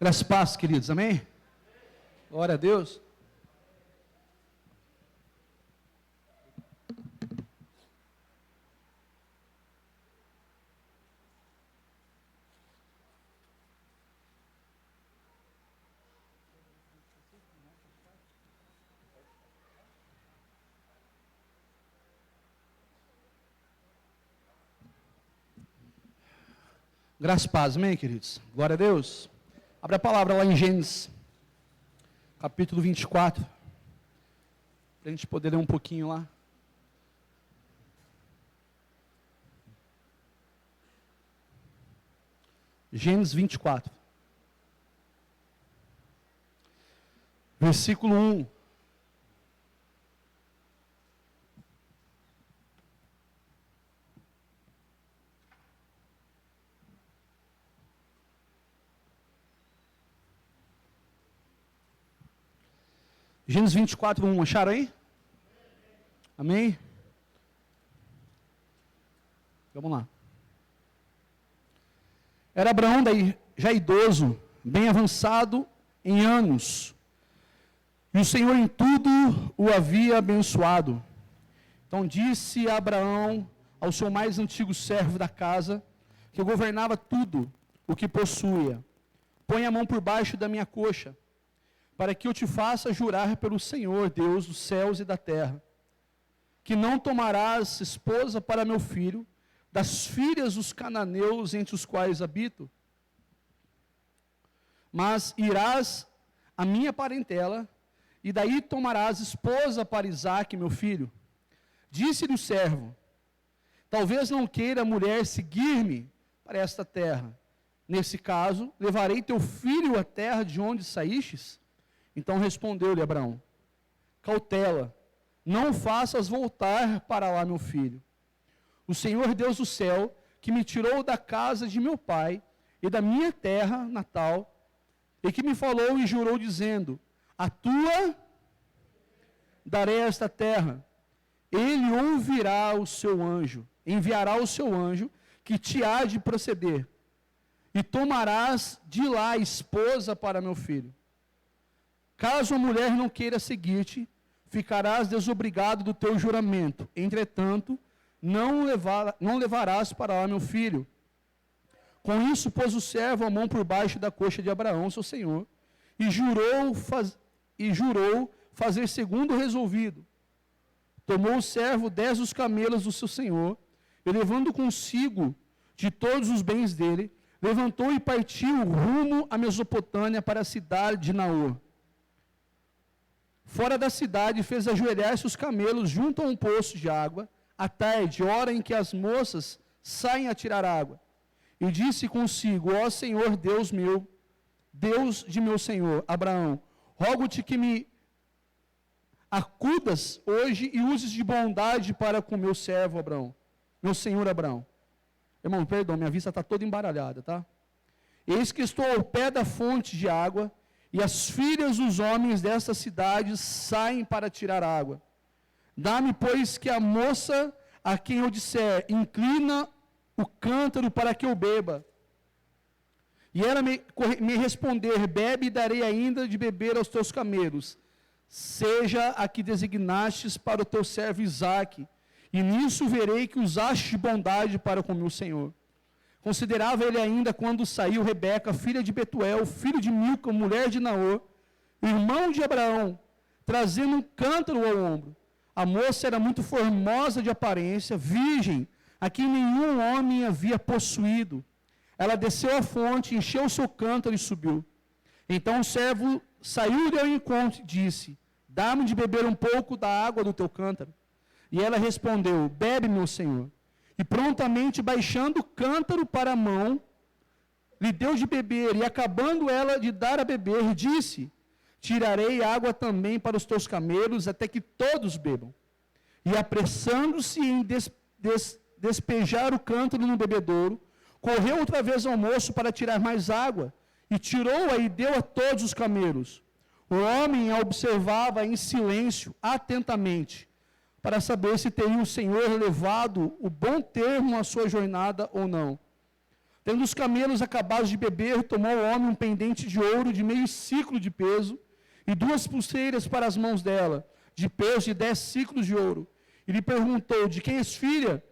Graças e paz, queridos, amém? Glória a Deus. Graças e paz, amém, queridos? Glória a Deus. Abre a palavra lá em Gênesis, capítulo 24, para a gente poder ler um pouquinho lá. Gênesis 24, versículo 1. Gênesis 24, 1, acharam aí? Amém? Vamos lá. Era Abraão daí, já idoso, bem avançado em anos, e o Senhor em tudo o havia abençoado. Então disse Abraão ao seu mais antigo servo da casa, que governava tudo o que possuía: põe a mão por baixo da minha coxa, para que eu te faça jurar pelo Senhor, Deus dos céus e da terra, que não tomarás esposa para meu filho, das filhas dos cananeus entre os quais habito, mas irás à minha parentela, e daí tomarás esposa para Isaque, meu filho. Disse-lhe o servo: talvez não queira a mulher seguir-me para esta terra. Nesse caso, levarei teu filho à terra de onde saístes? Então respondeu-lhe Abraão: cautela, não o faças voltar para lá, meu filho. O Senhor Deus do céu, que me tirou da casa de meu pai e da minha terra natal, e que me falou e jurou, dizendo: a tua darei esta terra. Ele ouvirá o seu anjo, enviará o seu anjo, que te há de proceder, e tomarás de lá esposa para meu filho. Caso a mulher não queira seguir-te, ficarás desobrigado do teu juramento. Entretanto, não levarás para lá meu filho. Com isso, pôs o servo a mão por baixo da coxa de Abraão, seu senhor, e jurou fazer segundo o resolvido. Tomou o servo 10 dos camelos do seu senhor, e levando consigo de todos os bens dele, levantou e partiu rumo à Mesopotâmia para a cidade de Naor. Fora da cidade, fez ajoelhar-se os camelos junto a um poço de água, à tarde, hora em que as moças saem a tirar água. E disse consigo: ó Senhor Deus meu, Deus de meu senhor Abraão, rogo-te que me acudas hoje e uses de bondade para com meu servo Abraão, meu senhor Abraão. Irmão, perdão, minha vista está toda embaralhada, tá? Eis que estou ao pé da fonte de água, e as filhas dos homens desta cidade saem para tirar água. Dá-me, pois, que a moça a quem eu disser: inclina o cântaro para que eu beba. E ela me responder: bebe, e darei ainda de beber aos teus camelos. Seja a que designastes para o teu servo Isaque, e nisso verei que usaste de bondade para com meu senhor. Considerava ele ainda quando saiu Rebeca, filha de Betuel, filho de Milca, mulher de Naor, irmão de Abraão, trazendo um cântaro ao ombro. A moça era muito formosa de aparência, virgem, a quem nenhum homem havia possuído. Ela desceu à fonte, encheu o seu cântaro e subiu. Então o servo saiu-lhe ao encontro e disse: dá-me de beber um pouco da água do teu cântaro. E ela respondeu: bebe, meu senhor. E prontamente, baixando o cântaro para a mão, lhe deu de beber, e acabando ela de dar a beber, disse: tirarei água também para os teus camelos, até que todos bebam. E apressando-se em despejar o cântaro no bebedouro, correu outra vez ao moço para tirar mais água, e tirou-a e deu a todos os camelos. O homem a observava em silêncio, atentamente, para saber se teria o Senhor levado o bom termo à sua jornada ou não. Tendo os camelos acabados de beber, tomou o homem um pendente de ouro de meio ciclo de peso e 2 pulseiras para as mãos dela, de peso de 10 ciclos de ouro. E lhe perguntou: de quem és filha?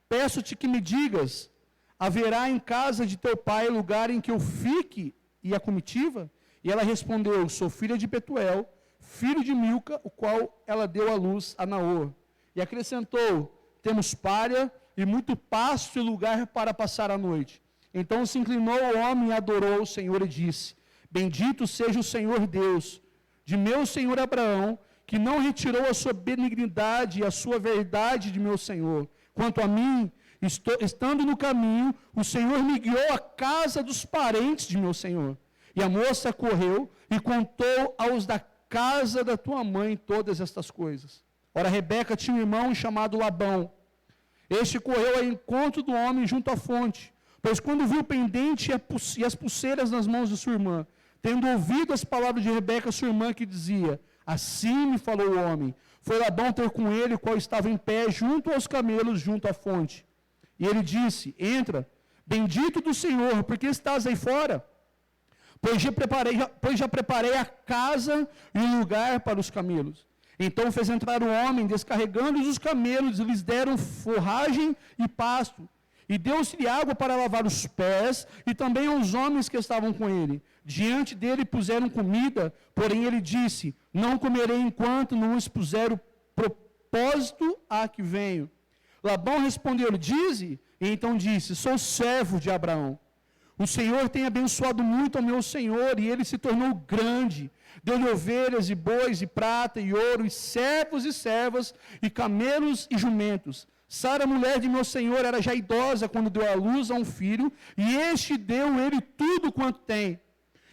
Peço-te que me digas, haverá em casa de teu pai lugar em que eu fique e a comitiva? E ela respondeu: sou filha de Betuel, filho de Milca, o qual ela deu à luz a Naor. E acrescentou: temos palha e muito pasto e lugar para passar a noite. Então se inclinou o homem e adorou o Senhor e disse: bendito seja o Senhor Deus de meu senhor Abraão, que não retirou a sua benignidade e a sua verdade de meu senhor. Quanto a mim, estando no caminho, o Senhor me guiou à casa dos parentes de meu senhor. E a moça correu e contou aos da casa da tua mãe todas estas coisas. Ora, Rebeca tinha um irmão chamado Labão. Este correu ao encontro do homem junto à fonte, pois quando viu o pendente e as pulseiras nas mãos de sua irmã, tendo ouvido as palavras de Rebeca, sua irmã, que dizia: assim me falou o homem, foi Labão ter com ele, o qual estava em pé junto aos camelos, junto à fonte. E ele disse: entra, bendito do Senhor, porque estás aí fora? Pois já preparei a casa e o lugar para os camelos. Então fez entrar o homem, descarregando os camelos, e lhes deram forragem e pasto. E deu-se-lhe água para lavar os pés, e também aos homens que estavam com ele. Diante dele puseram comida, porém ele disse: não comerei enquanto não expuser o propósito a que venho. Labão respondeu-lhe: dize. E então disse: sou servo de Abraão. O Senhor tem abençoado muito ao meu senhor, e ele se tornou grande. Deu-lhe ovelhas e bois e prata e ouro, e servos e servas, e camelos e jumentos. Sara, mulher de meu senhor, era já idosa quando deu à luz a um filho, e este deu ele tudo quanto tem.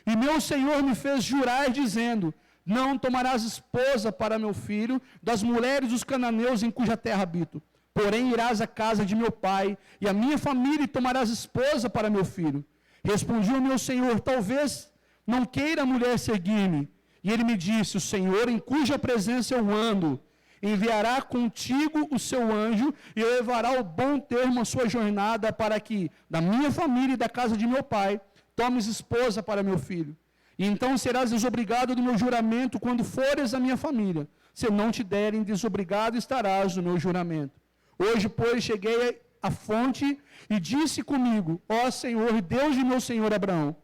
E meu senhor me fez jurar, dizendo: não tomarás esposa para meu filho das mulheres dos cananeus em cuja terra habito. Porém irás à casa de meu pai e à minha família e tomarás esposa para meu filho. Respondi ao meu senhor: talvez não queira a mulher seguir-me. E ele me disse: o Senhor, em cuja presença eu ando, enviará contigo o seu anjo e levará ao bom termo a sua jornada, para que, da minha família e da casa de meu pai, tomes esposa para meu filho. E então serás desobrigado do meu juramento quando fores à minha família. Se não te derem, desobrigado estarás do meu juramento. Hoje, pois, cheguei à fonte e disse comigo: ó Senhor, Deus de meu senhor Abraão,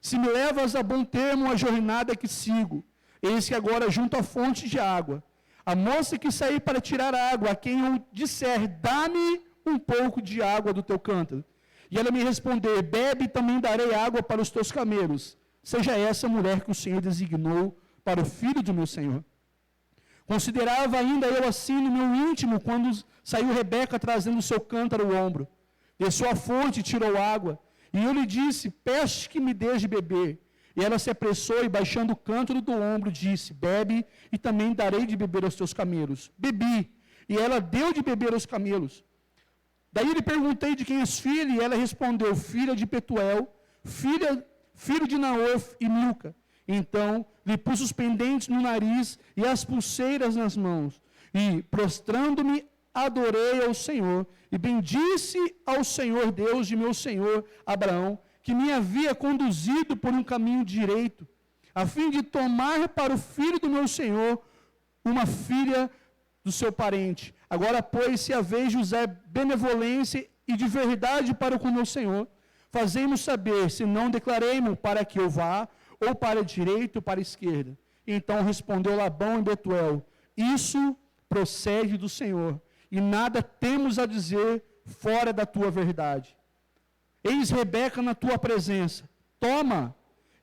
se me levas a bom termo a jornada que sigo, eis que agora junto à fonte de água, a moça que sair para tirar água, a quem eu disser: dá-me um pouco de água do teu cântaro. E ela me responder: bebe e também darei água para os teus camelos. Seja essa a mulher que o Senhor designou para o filho do meu senhor. Considerava ainda eu assim no meu íntimo, quando saiu Rebeca trazendo o seu cântaro ao ombro. Desceu à fonte e tirou água. E eu lhe disse: peço que me dês de beber. E ela se apressou e, baixando o cântaro do ombro, disse: bebe e também darei de beber aos teus camelos. Bebi, e ela deu de beber aos camelos. Daí lhe perguntei: de quem és filha? E ela respondeu: filha de Betuel, filho de Naor e Milca. Então lhe pus os pendentes no nariz e as pulseiras nas mãos. E, prostrando-me, adorei ao Senhor. E bendisse ao Senhor Deus de meu senhor Abraão, que me havia conduzido por um caminho direito, a fim de tomar para o filho do meu senhor uma filha do seu parente. Agora, pois, se haveis de usar benevolência e de verdade para com meu senhor, fazei-mo saber, se não declarei-mo para que eu vá, ou para a direita ou para a esquerda. Então respondeu Labão em Betuel: isso procede do Senhor, e nada temos a dizer fora da tua verdade. Eis Rebeca na tua presença, toma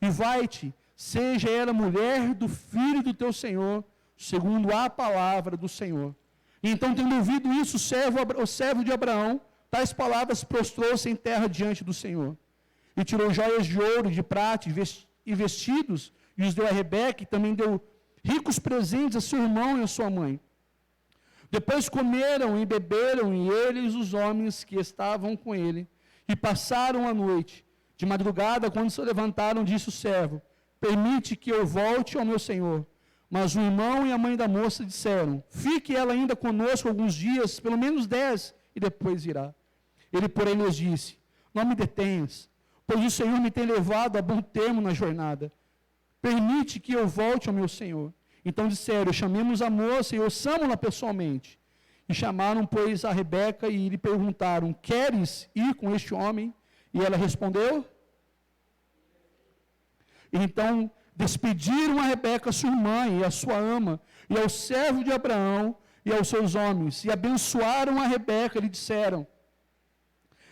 e vai-te, seja ela mulher do filho do teu Senhor, segundo a palavra do Senhor. E então, tendo ouvido isso, o servo de Abraão, tais palavras, prostrou-se em terra diante do Senhor. E tirou joias de ouro, de prata e vestidos, e os deu a Rebeca, e também deu ricos presentes a seu irmão e a sua mãe. Depois comeram e beberam, e eles, os homens que estavam com ele, e passaram a noite. De madrugada, quando se levantaram, disse o servo: permite que eu volte ao meu senhor. Mas o irmão e a mãe da moça disseram: fique ela ainda conosco alguns dias, pelo menos 10, e depois irá. Ele, porém, lhes disse: não me detenhas, pois o Senhor me tem levado a bom termo na jornada. Permite que eu volte ao meu Senhor. Então disseram, chamemos a moça e ouçamo-la pessoalmente. E chamaram, pois, a Rebeca e lhe perguntaram, queres ir com este homem? E ela respondeu. Então despediram a Rebeca, sua irmã, e a sua ama, e ao servo de Abraão, e aos seus homens, e abençoaram a Rebeca, e lhe disseram,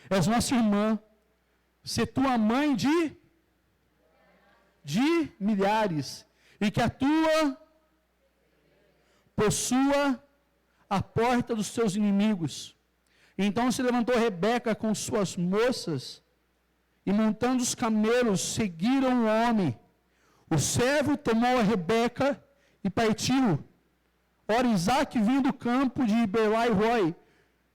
és nossa irmã, se tua mãe de milhares, e que a tua possua a porta dos seus inimigos. Então se levantou Rebeca com suas moças, e montando os camelos, seguiram o homem. O servo tomou a Rebeca e partiu. Ora, Isaque vinha do campo de Beerlai-roi,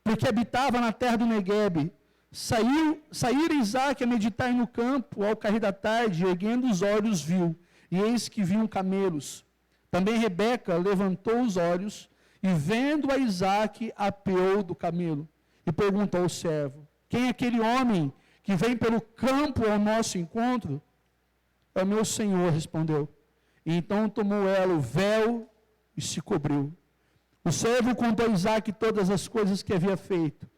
porque habitava na terra do Neguebe. Saíra Isaque a meditar no campo, ao cair da tarde, erguendo os olhos, viu, e eis que vinham camelos. Também Rebeca levantou os olhos, e vendo a Isaque, apeou do camelo, e perguntou ao servo, quem é aquele homem que vem pelo campo ao nosso encontro? É o meu senhor, respondeu. E então tomou ela o véu e se cobriu. O servo contou a Isaque todas as coisas que havia feito.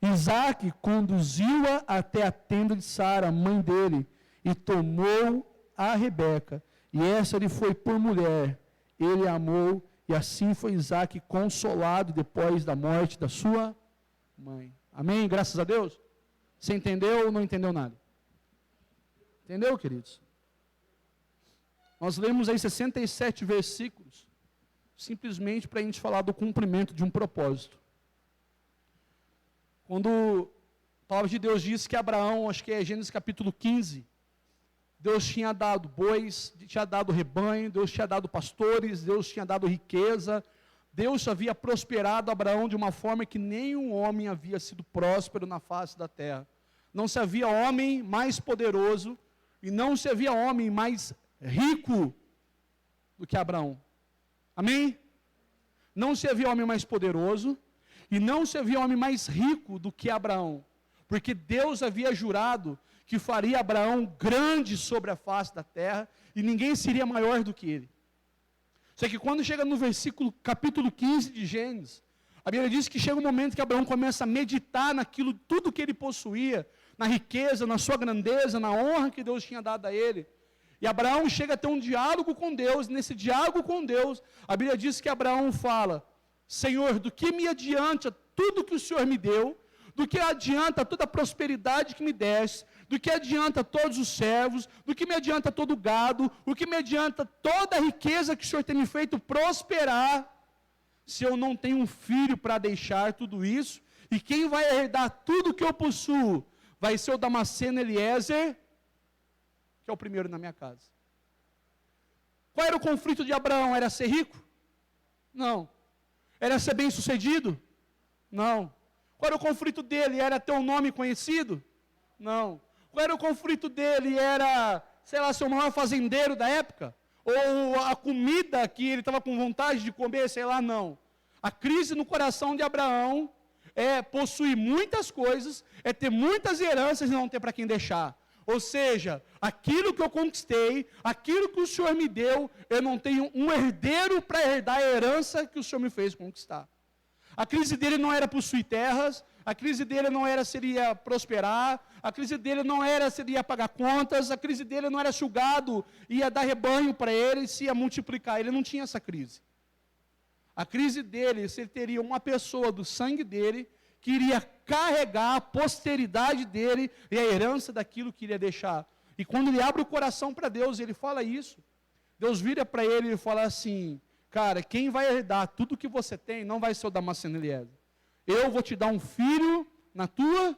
Isaque conduziu-a até a tenda de Sara, mãe dele, e tomou a Rebeca, e essa lhe foi por mulher. Ele a amou, e assim foi Isaque consolado depois da morte da sua mãe. Amém? Graças a Deus? Você entendeu ou não entendeu nada? Entendeu, queridos? Nós lemos aí 67 versículos, simplesmente para a gente falar do cumprimento de um propósito. Quando a palavra de Deus diz que Abraão, acho que é Gênesis capítulo 15, Deus tinha dado bois, tinha dado rebanho, Deus tinha dado pastores, Deus tinha dado riqueza, Deus havia prosperado Abraão de uma forma que nenhum homem havia sido próspero na face da terra. Não se havia homem mais poderoso e não se havia homem mais rico do que Abraão. Amém? Não se havia homem mais poderoso e não se havia homem mais rico do que Abraão, porque Deus havia jurado que faria Abraão grande sobre a face da terra e ninguém seria maior do que ele. Só que quando chega no capítulo 15 de Gênesis, a Bíblia diz que chega um momento que Abraão começa a meditar naquilo, tudo que ele possuía, na riqueza, na sua grandeza, na honra que Deus tinha dado a ele. E Abraão chega a ter um diálogo com Deus. Nesse diálogo com Deus, a Bíblia diz que Abraão fala, Senhor, do que me adianta tudo que o Senhor me deu, do que adianta toda a prosperidade que me deste, do que adianta todos os servos, do que me adianta todo o gado, o que me adianta toda a riqueza que o Senhor tem me feito prosperar, se eu não tenho um filho para deixar tudo isso, e quem vai herdar tudo que eu possuo, vai ser o Damasceno Eliezer, que é o primeiro na minha casa. Qual era o conflito de Abraão? Era ser rico? Não. Era ser bem sucedido? Não. Qual era o conflito dele? Era ter um nome conhecido? Não. Qual era o conflito dele? Era, sei lá, ser o maior fazendeiro da época? Ou a comida que ele estava com vontade de comer, sei lá, não. A crise no coração de Abraão é possuir muitas coisas, é ter muitas heranças e não ter para quem deixar. Ou seja, aquilo que eu conquistei, aquilo que o Senhor me deu, eu não tenho um herdeiro para herdar a herança que o Senhor me fez conquistar. A crise dele não era possuir terras, a crise dele não era se ele ia prosperar, a crise dele não era se ele ia pagar contas, a crise dele não era se o gado ia dar rebanho para ele, se ia multiplicar, ele não tinha essa crise. A crise dele, se ele teria uma pessoa do sangue dele, que iria carregar a posteridade dele e a herança daquilo que ele ia deixar. E quando ele abre o coração para Deus, ele fala isso. Deus vira para ele e fala assim, cara, quem vai herdar tudo que você tem não vai ser o Damasceno Eliezer. Eu vou te dar um filho na tua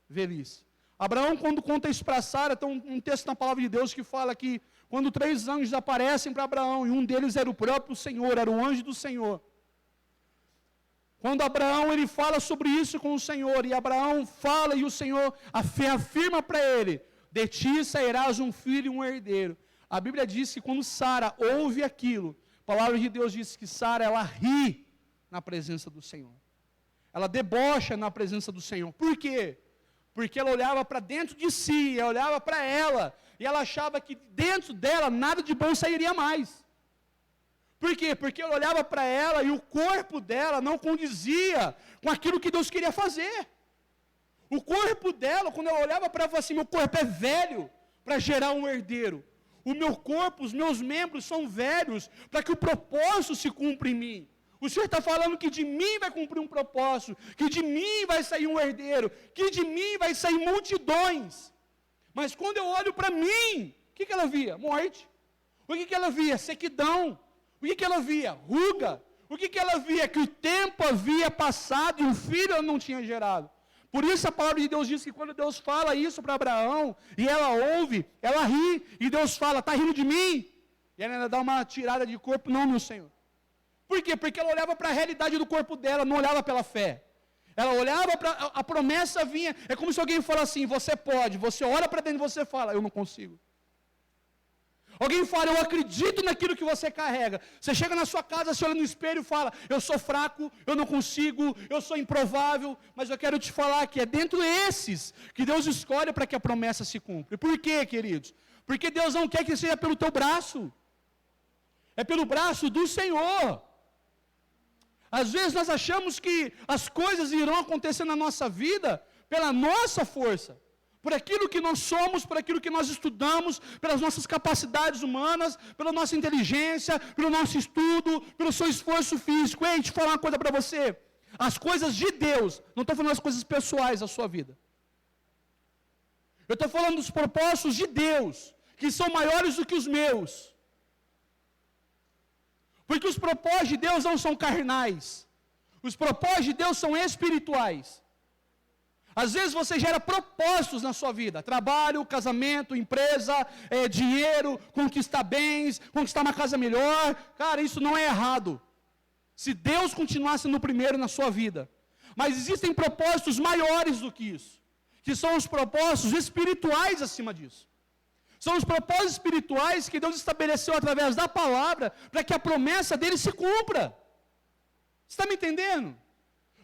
velhice. Abraão, quando conta isso para Sara, tem um texto na palavra de Deus que fala que quando 3 anjos aparecem para Abraão, e um deles era o próprio Senhor, era o anjo do Senhor. Quando Abraão ele fala sobre isso com o Senhor, e Abraão fala e o Senhor afirma para ele, de ti sairás um filho e um herdeiro. A Bíblia diz que quando Sara ouve aquilo, a palavra de Deus diz que Sara, ela ri na presença do Senhor. Ela debocha na presença do Senhor. Por quê? Porque ela olhava para dentro de si, ela olhava para ela, e ela achava que dentro dela nada de bom sairia mais. Por quê? Porque ela olhava para ela e o corpo dela não condizia com aquilo que Deus queria fazer. O corpo dela, quando ela olhava para ela, falava assim, meu corpo é velho para gerar um herdeiro. O meu corpo, os meus membros são velhos para que o propósito se cumpra em mim. O Senhor está falando que de mim vai cumprir um propósito, que de mim vai sair um herdeiro, que de mim vai sair multidões. Mas quando eu olho para mim, o que ela via? Morte. O que ela via? Sequidão. O que ela via? Ruga. O que ela via? Que o tempo havia passado e o filho ela não tinha gerado. Por isso a palavra de Deus diz que quando Deus fala isso para Abraão, e ela ouve, ela ri, e Deus fala, está rindo de mim? E ela ainda dá uma tirada de corpo, não, meu Senhor. Por quê? Porque ela olhava para a realidade do corpo dela, não olhava pela fé. Ela olhava para, a promessa vinha, é como se alguém falasse assim, você pode, você olha para dentro e você fala, eu não consigo. Alguém fala, eu acredito naquilo que você carrega. Você chega na sua casa, você olha no espelho e fala, eu sou fraco, eu não consigo, eu sou improvável. Mas eu quero te falar que é dentro desses que Deus escolhe para que a promessa se cumpra. Por quê, queridos? Porque Deus não quer que seja pelo teu braço. É pelo braço do Senhor. Às vezes nós achamos que as coisas irão acontecer na nossa vida pela nossa força. Por aquilo que nós somos, por aquilo que nós estudamos, pelas nossas capacidades humanas, pela nossa inteligência, pelo nosso estudo, pelo seu esforço físico. Ei, deixa eu falar uma coisa para você. As coisas de Deus, não estou falando das coisas pessoais da sua vida. Eu estou falando dos propósitos de Deus, que são maiores do que os meus. Porque os propósitos de Deus não são carnais. Os propósitos de Deus são espirituais. Às vezes você gera propósitos na sua vida, trabalho, casamento, empresa, dinheiro, conquistar bens, conquistar uma casa melhor. Cara, isso não é errado, se Deus continuasse no primeiro na sua vida. Mas existem propósitos maiores do que isso, que são os propósitos espirituais acima disso. São os propósitos espirituais que Deus estabeleceu através da palavra, para que a promessa dele se cumpra. Você está me entendendo?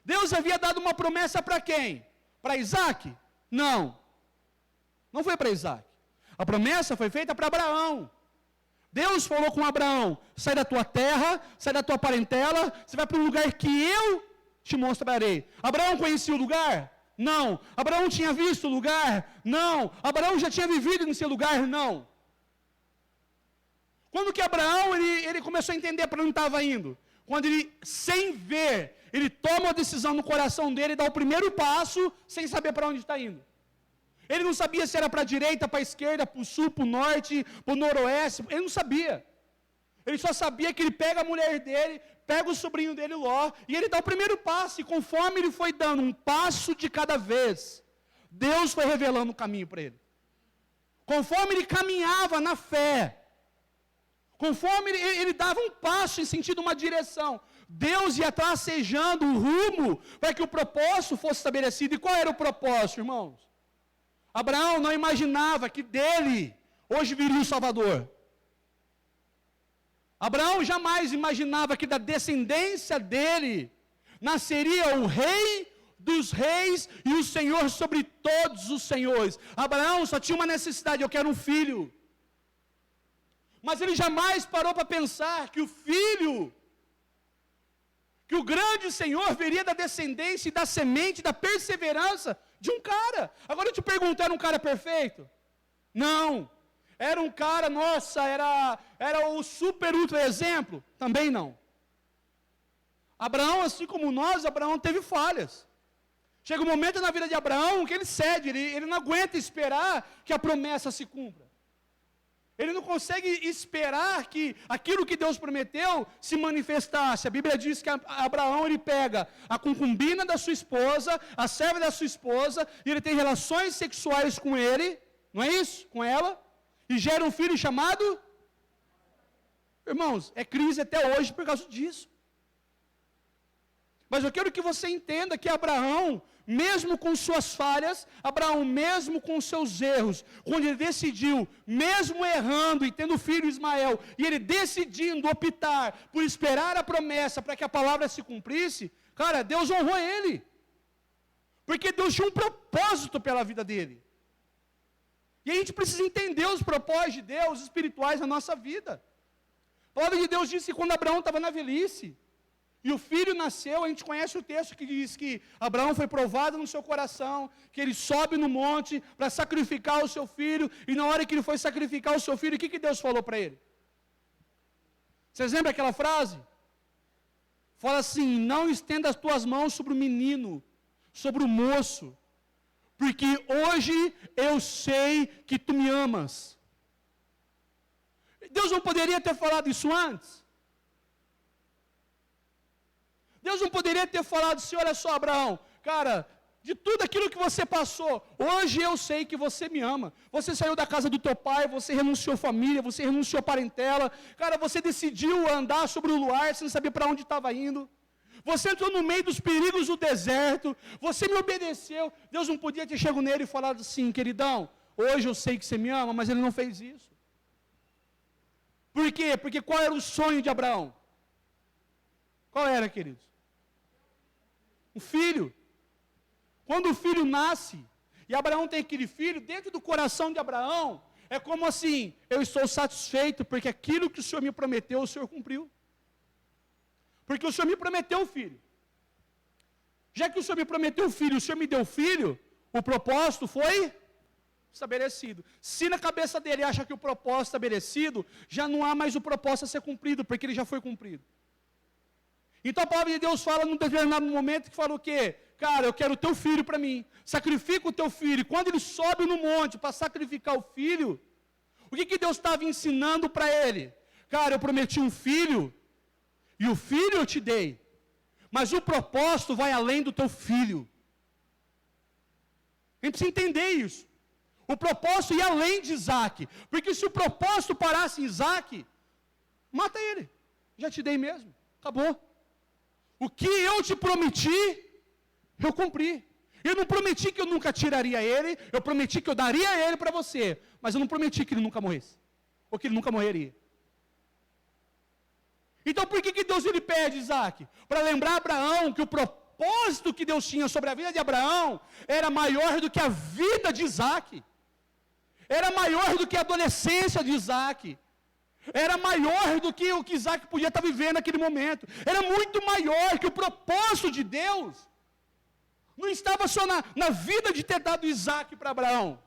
Deus havia dado uma promessa para quem? Para Isaac? Não. Não foi para Isaac. A promessa foi feita para Abraão. Deus falou com Abraão, sai da tua terra, sai da tua parentela, você vai para um lugar que eu te mostrarei. Abraão conhecia o lugar? Não. Abraão tinha visto o lugar? Não. Abraão já tinha vivido nesse lugar? Não. Quando que Abraão ele começou a entender para onde estava indo? Quando ele, sem ver, ele toma a decisão no coração dele, dá o primeiro passo, sem saber para onde está indo. Ele não sabia se era para a direita, para a esquerda, para o sul, para o norte, para o noroeste, ele não sabia. Ele só sabia que ele pega a mulher dele, pega o sobrinho dele Ló, e ele dá o primeiro passo, e conforme ele foi dando um passo de cada vez, Deus foi revelando o caminho para ele. Conforme ele caminhava na fé, conforme ele dava um passo em sentido uma direção, Deus ia tracejando o rumo para que o propósito fosse estabelecido. E qual era o propósito, irmãos? Abraão não imaginava que dele hoje viria o Salvador. Abraão jamais imaginava que da descendência dele nasceria o rei dos reis e o Senhor sobre todos os senhores. Abraão só tinha uma necessidade, eu quero um filho. Mas ele jamais parou para pensar que o filho, que o grande Senhor viria da descendência e da semente, da perseverança de um cara. Agora eu te pergunto, era um cara perfeito? Não. Era um cara, nossa, era o super ultra exemplo? Também não. Abraão, assim como nós, Abraão teve falhas. Chega um momento na vida de Abraão que ele cede, ele não aguenta esperar que a promessa se cumpra. Ele não consegue esperar que aquilo que Deus prometeu se manifestasse. A Bíblia diz que Abraão, ele pega a concubina da sua esposa, a serva da sua esposa, e ele tem relações sexuais com ele, não é isso? Com ela, e gera um filho chamado... Irmãos, é crise até hoje por causa disso. Mas eu quero que você entenda que Abraão, mesmo com suas falhas, Abraão, mesmo com seus erros, quando ele decidiu, mesmo errando e tendo o filho Ismael, e ele decidindo optar por esperar a promessa para que a palavra se cumprisse, cara, Deus honrou ele. Porque Deus tinha um propósito pela vida dele. E a gente precisa entender os propósitos de Deus espirituais na nossa vida. A palavra de Deus diz que quando Abraão estava na velhice, e o filho nasceu, a gente conhece o texto que diz que Abraão foi provado no seu coração, que ele sobe no monte para sacrificar o seu filho, e na hora que ele foi sacrificar o seu filho, o que Deus falou para ele? Vocês lembram aquela frase? Fala assim: não estenda as tuas mãos sobre o menino, sobre o moço, porque hoje eu sei que tu me amas. Deus não poderia ter falado isso antes? Deus não poderia ter falado assim: olha só, Abraão, cara, de tudo aquilo que você passou, hoje eu sei que você me ama. Você saiu da casa do teu pai, você renunciou à família, você renunciou à parentela, cara, você decidiu andar sobre o luar, você não sabia para onde estava indo. Você entrou no meio dos perigos do deserto, você me obedeceu. Deus não podia ter chegado nele e falado assim: queridão, hoje eu sei que você me ama, mas ele não fez isso. Por quê? Porque qual era o sonho de Abraão? Qual era, queridos? Um filho. Quando o filho nasce, e Abraão tem aquele filho, dentro do coração de Abraão, é como assim: eu estou satisfeito, porque aquilo que o Senhor me prometeu, o Senhor cumpriu. Porque o Senhor me prometeu o filho. Já que o Senhor me prometeu o filho, o Senhor me deu o filho, o propósito foi estabelecido. Se na cabeça dele acha que o propósito estabelecido, já não há mais o propósito a ser cumprido, porque ele já foi cumprido. Então a palavra de Deus fala num determinado momento que fala o quê? Cara, eu quero o teu filho para mim. Sacrifica o teu filho. Quando ele sobe no monte para sacrificar o filho, o que Deus estava ensinando para ele? Cara, eu prometi um filho, e o filho eu te dei, mas o propósito vai além do teu filho. A gente precisa entender isso. O propósito ia além de Isaac, porque se o propósito parasse em Isaac, mata ele, já te dei mesmo, acabou. O que eu te prometi, eu cumpri. Eu não prometi que eu nunca tiraria ele, eu prometi que eu daria ele para você, mas eu não prometi que ele nunca morresse, ou que ele nunca morreria. Então por que Deus ele pede Isaac? Para lembrar Abraão que o propósito que Deus tinha sobre a vida de Abraão era maior do que a vida de Isaac, era maior do que a adolescência de Isaac, era maior do que o que Isaac podia estar vivendo naquele momento, era muito maior, que o propósito de Deus não estava só na vida de ter dado Isaac para Abraão,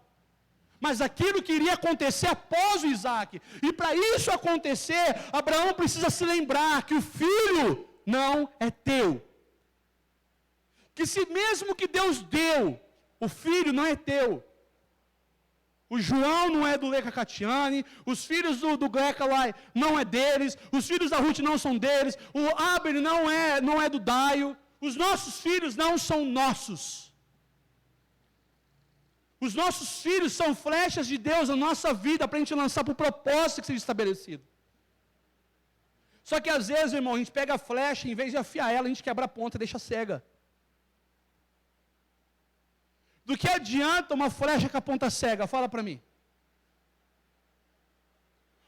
mas aquilo que iria acontecer após o Isaac. E para isso acontecer, Abraão precisa se lembrar que o filho não é teu. Que se mesmo que Deus deu, o filho não é teu. O João não é do Leca Catiani, os filhos do Greca lá não é deles, os filhos da Ruth não são deles, o Abel não é do Daio, os nossos filhos não são nossos. Os nossos filhos são flechas de Deus na nossa vida para a gente lançar para o propósito que seja estabelecido. Só que às vezes, irmão, a gente pega a flecha, em vez de afiar ela, a gente quebra a ponta e deixa cega. Do que adianta uma flecha com a ponta cega? Fala para mim.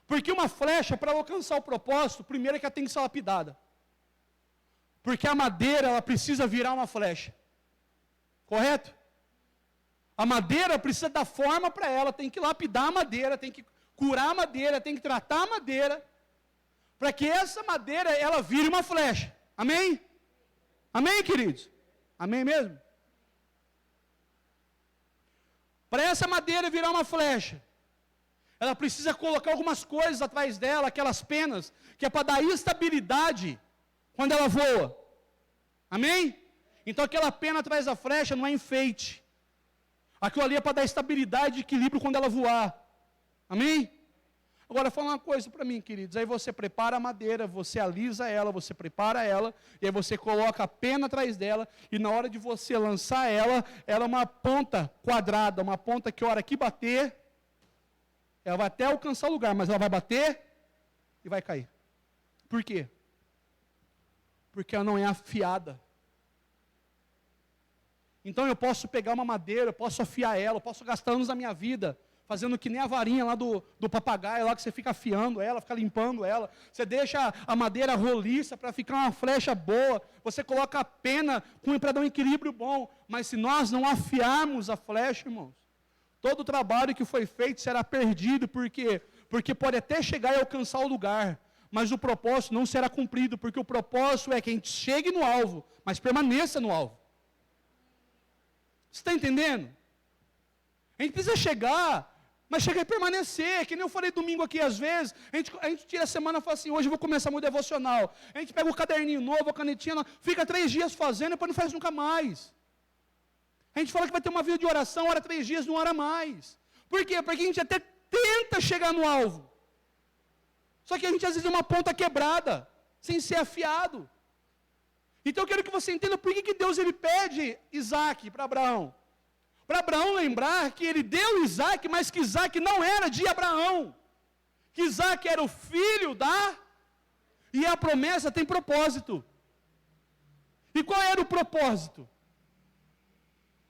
Porque uma flecha, para alcançar o propósito, primeiro é que ela tem que ser lapidada. Porque a madeira, ela precisa virar uma flecha. Correto? A madeira precisa dar forma para ela, tem que lapidar a madeira, tem que curar a madeira, tem que tratar a madeira, para que essa madeira, ela vire uma flecha. Amém? Amém, queridos? Amém mesmo? Para essa madeira virar uma flecha, ela precisa colocar algumas coisas atrás dela, aquelas penas, que é para dar estabilidade quando ela voa. Amém? Então aquela pena atrás da flecha não é enfeite. Aquilo ali é para dar estabilidade e equilíbrio quando ela voar. Amém? Agora, fala uma coisa para mim, queridos. Aí você prepara a madeira, você alisa ela, você prepara ela, e aí você coloca a pena atrás dela, e na hora de você lançar ela, ela é uma ponta quadrada, uma ponta que a hora que bater, ela vai até alcançar o lugar, mas ela vai bater e vai cair. Por quê? Porque ela não é afiada. Então eu posso pegar uma madeira, eu posso afiar ela, eu posso gastar anos da minha vida fazendo que nem a varinha lá do papagaio, lá que você fica afiando ela, fica limpando ela. Você deixa a madeira roliça para ficar uma flecha boa. Você coloca a pena para dar um equilíbrio bom. Mas se nós não afiarmos a flecha, irmãos, todo o trabalho que foi feito será perdido. Por quê? Porque pode até chegar e alcançar o lugar, mas o propósito não será cumprido, porque o propósito é que a gente chegue no alvo, mas permaneça no alvo. Você está entendendo? A gente precisa chegar, mas chegar e permanecer, que nem eu falei domingo aqui, às vezes, a gente tira a semana e fala assim, hoje eu vou começar meu devocional. A gente pega o caderninho novo, a canetinha, fica 3 dias fazendo, depois não faz nunca mais. A gente fala que vai ter uma vida de oração, ora 3 dias, não ora mais. Por quê? Porque a gente até tenta chegar no alvo. Só que a gente às vezes é uma ponta quebrada, sem ser afiado. Então eu quero que você entenda por que Deus ele pede Isaac para Abraão. Para Abraão lembrar que ele deu Isaac, mas que Isaac não era de Abraão. Que Isaac era o filho da... E a promessa tem propósito. E qual era o propósito?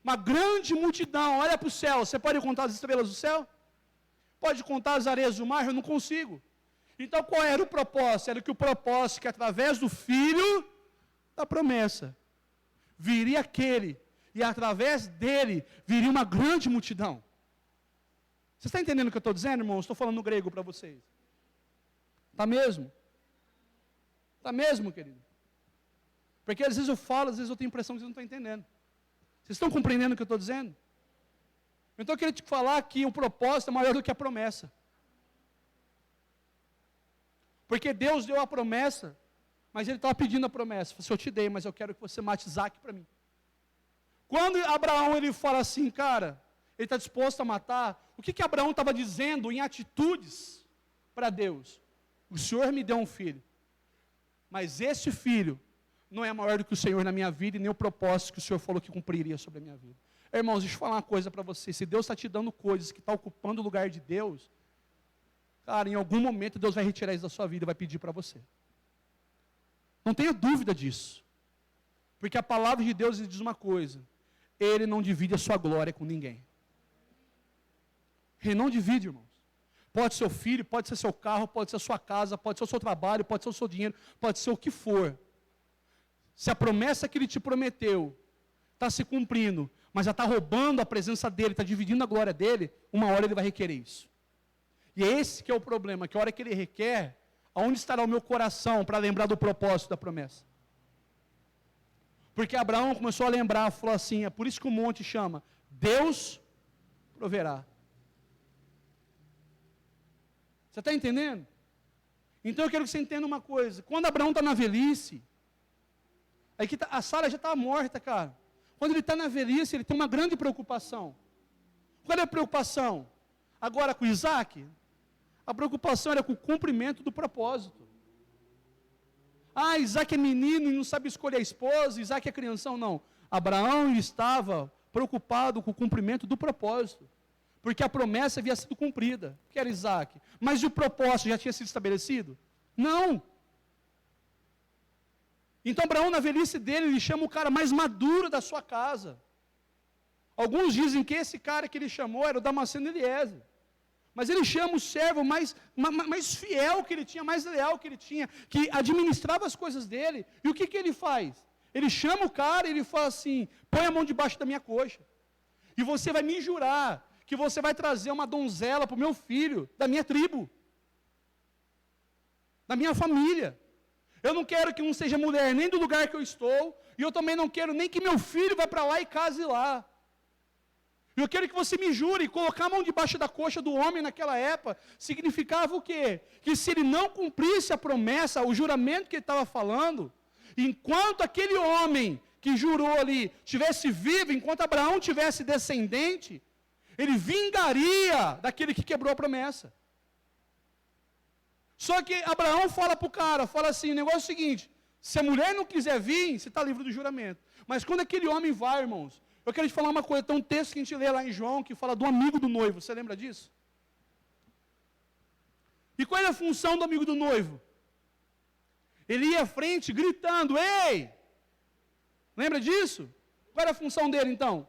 Uma grande multidão, olha para o céu. Você pode contar as estrelas do céu? Pode contar as areias do mar? Eu não consigo. Então qual era o propósito? Era que o propósito que através do filho da promessa viria aquele, e através dele viria uma grande multidão. Você está entendendo o que eu estou dizendo, irmãos? Estou falando no grego para vocês. Está mesmo? Está mesmo, querido? Porque às vezes eu falo, às vezes eu tenho a impressão que vocês não estão entendendo. Vocês estão compreendendo o que eu estou dizendo? Então eu queria te falar que o propósito é maior do que a promessa. Porque Deus deu a promessa, mas Ele estava pedindo a promessa. Ele falou assim, eu te dei, mas eu quero que você mate Isaac para mim. Quando Abraão ele fala assim, cara, ele está disposto a matar, o que Abraão estava dizendo em atitudes para Deus? O Senhor me deu um filho, mas esse filho não é maior do que o Senhor na minha vida e nem o propósito que o Senhor falou que cumpriria sobre a minha vida. Irmãos, deixa eu falar uma coisa para você, se Deus está te dando coisas que está ocupando o lugar de Deus, cara, em algum momento Deus vai retirar isso da sua vida e vai pedir para você. Não tenha dúvida disso. Porque a palavra de Deus diz uma coisa, Ele não divide a sua glória com ninguém. Ele não divide, irmãos. Pode ser o filho, pode ser seu carro, pode ser a sua casa, pode ser o seu trabalho, pode ser o seu dinheiro, pode ser o que for. Se a promessa que Ele te prometeu está se cumprindo, mas já está roubando a presença dEle, está dividindo a glória dEle, uma hora Ele vai requerer isso. E é esse que é o problema, que a hora que Ele requer, aonde estará o meu coração para lembrar do propósito da promessa? Porque Abraão começou a lembrar, falou assim, é por isso que o monte chama, Deus proverá. Você está entendendo? Então eu quero que você entenda uma coisa, quando Abraão está na velhice, a Sara já está morta, cara. Quando ele está na velhice, ele tem uma grande preocupação. Qual é a preocupação? Agora com Isaac, a preocupação era com o cumprimento do propósito. Ah, Isaac é menino e não sabe escolher a esposa, Isaac é crianção. Não, Abraão estava preocupado com o cumprimento do propósito. Porque a promessa havia sido cumprida, que era Isaac. Mas e o propósito já tinha sido estabelecido? Não. Então Abraão, na velhice dele, ele chama o cara mais maduro da sua casa. Alguns dizem que esse cara que ele chamou era o Damasceno Eliezer. Mas ele chama o servo mais fiel que ele tinha, mais leal que ele tinha, que administrava as coisas dele. E o que ele faz? Ele chama o cara e ele fala assim, põe a mão debaixo da minha coxa. E você vai me jurar que você vai trazer uma donzela para o meu filho, da minha tribo, da minha família. Eu não quero que um seja mulher nem do lugar que eu estou, e eu também não quero nem que meu filho vá para lá e case lá. Eu quero que você me jure, colocar a mão debaixo da coxa do homem naquela época, significava o quê? Que se ele não cumprisse a promessa, o juramento que ele estava falando, enquanto aquele homem que jurou ali estivesse vivo, enquanto Abraão tivesse descendente, ele vingaria daquele que quebrou a promessa. Só que Abraão fala para o cara, fala assim, o negócio é o seguinte, se a mulher não quiser vir, você está livre do juramento. Mas quando aquele homem vai, irmãos, eu quero te falar uma coisa, tem um texto que a gente lê lá em João, que fala do amigo do noivo, você lembra disso? E qual era a função do amigo do noivo? Ele ia à frente gritando, ei! Lembra disso? Qual era a função dele então?